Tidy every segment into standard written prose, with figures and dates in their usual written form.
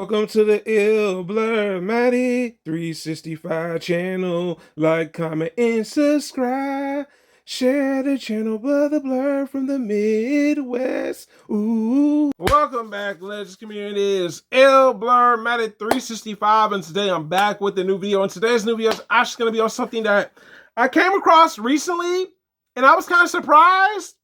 Welcome to the Ill Blur Matty 365 channel. Like, comment, and subscribe. Share the channel, Brother Blur from the Midwest. Ooh. Welcome back, Legends community. It's Ill Blur Matty 365, and today I'm back with a new video. And today's new video is actually going to be on something that I came across recently, and I was kind of surprised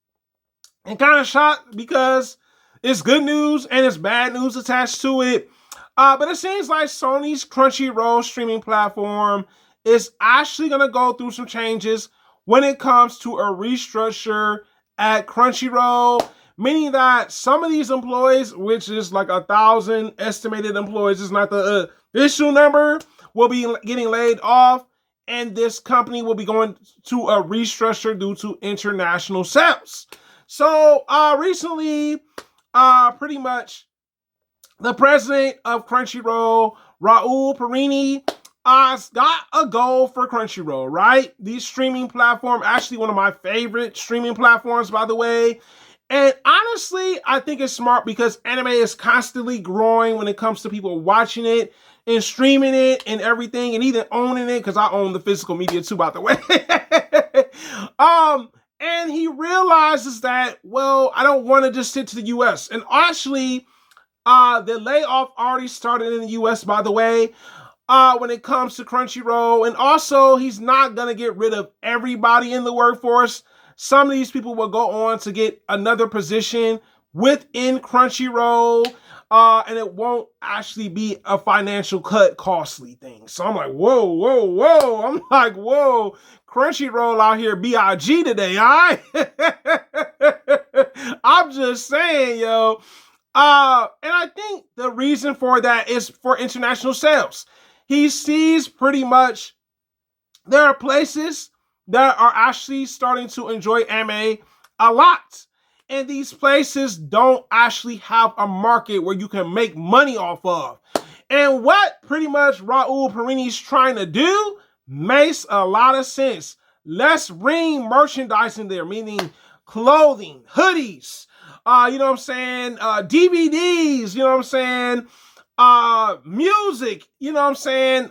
and kind of shocked because it's good news and it's bad news attached to it. But it seems like Sony's Crunchyroll streaming platform is actually going to go through some changes when it comes to a restructure at Crunchyroll, meaning that some of these employees, which is like 1,000 estimated employees, is not the official number, will be getting laid off, and this company will be going to a restructure due to international sales. So recently, pretty much the president of Crunchyroll, Raul Perini, got a goal for Crunchyroll, right? These streaming platform, actually one of my favorite streaming platforms, by the way. And honestly, I think it's smart because anime is constantly growing when it comes to people watching it and streaming it and everything, and even owning it, because I own the physical media too, by the way. And he realizes that, well, I don't want to just sit to the US. And actually, the layoff already started in the US, by the way, when it comes to Crunchyroll. And also, he's not going to get rid of everybody in the workforce. Some of these people will go on to get another position within Crunchyroll, and it won't actually be a financial cut costly thing. So I'm like, whoa, whoa, whoa. I'm like, whoa, Crunchyroll out here B.I.G. today, all right? I'm just saying, yo. And I think the reason for that is for international sales. He sees pretty much there are places that are actually starting to enjoy anime a lot. And these places don't actually have a market where you can make money off of. And what pretty much Raul Perini's trying to do makes a lot of sense. Let's bring merchandise in there, meaning clothing, hoodies, you know what I'm saying, DVDs, you know what I'm saying, music, you know what I'm saying,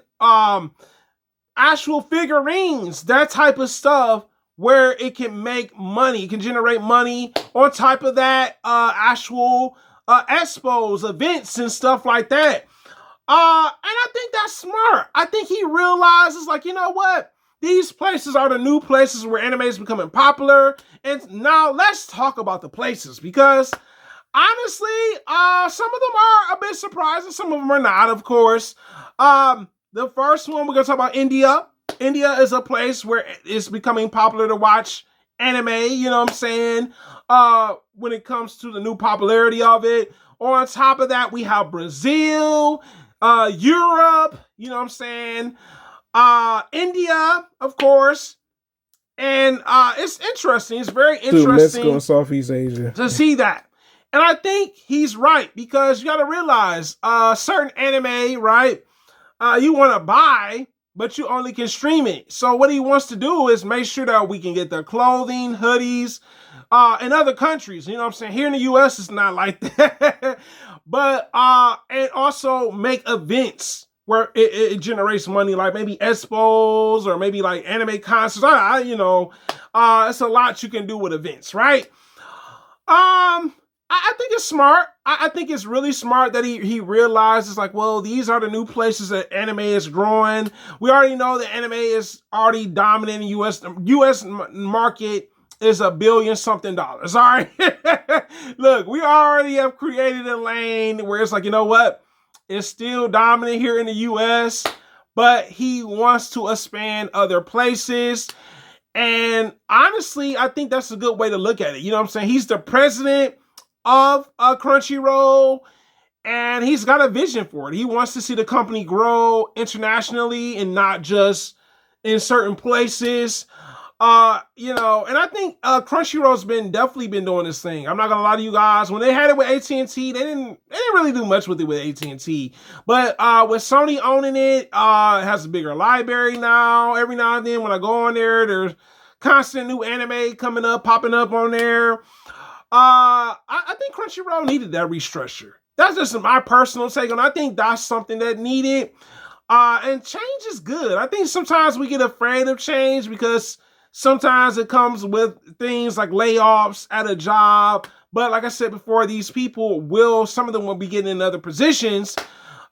actual figurines, that type of stuff, where it can make money, it can generate money. On top of that, actual expos, events, and stuff like that. And I think that's smart. I think he realizes, like, you know what? These places are the new places where anime is becoming popular. And now let's talk about the places, because honestly, some of them are a bit surprising. Some of them are not, of course. The first one, we're going to talk about India. India is a place where it's becoming popular to watch anime, you know what I'm saying, when it comes to the new popularity of it. On top of that, we have Brazil, Europe, you know what I'm saying, India, of course. And it's interesting. It's very interesting. Dude, Mexico and Southeast Asia. To see that. And I think he's right, because you got to realize certain anime, right, you want to buy, but you only can stream it. So what he wants to do is make sure that we can get the clothing, hoodies, in other countries. You know what I'm saying? Here in the US, it's not like that. But, and also make events where it generates money, like maybe expos or maybe like anime concerts. You know, it's a lot you can do with events, right? I think it's smart. I think it's really smart that he realizes, like, well, these are the new places that anime is growing. We already know that anime is already dominating U.S. market is $1 billion something. All right. Look, we already have created a lane where it's like, you know what? It's still dominant here in the U.S., but he wants to expand other places. And honestly, I think that's a good way to look at it. You know what I'm saying? He's the president of Crunchyroll, and he's got a vision for it. He wants to see the company grow internationally and not just in certain places. You know, and I think Crunchyroll's definitely been doing this thing. I'm not gonna lie to you guys. When they had it with AT&T, they didn't really do much with it with AT&T. But with Sony owning it, it has a bigger library now. Every now and then when I go on there, there's constant new anime coming up, popping up on there. I think Crunchyroll needed that restructure. That's just my personal take on it. I think that's something that needed. And change is good. I think sometimes we get afraid of change because sometimes it comes with things like layoffs at a job. But like I said before, these people some of them will be getting in other positions.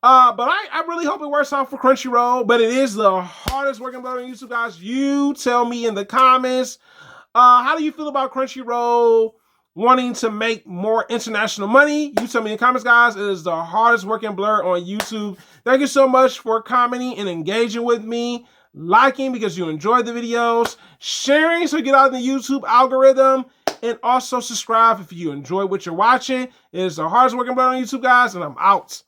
But I really hope it works out for Crunchyroll. But it is the hardest working blogger on YouTube, guys. You tell me in the comments. How do you feel about Crunchyroll wanting to make more international money? You tell me in the comments, guys. It is the hardest working blur on YouTube. Thank you so much for commenting and engaging with me, liking because you enjoyed the videos, sharing so you get out of the YouTube algorithm, and also subscribe if you enjoy what you're watching. It is the hardest working blur on YouTube, guys, and I'm out.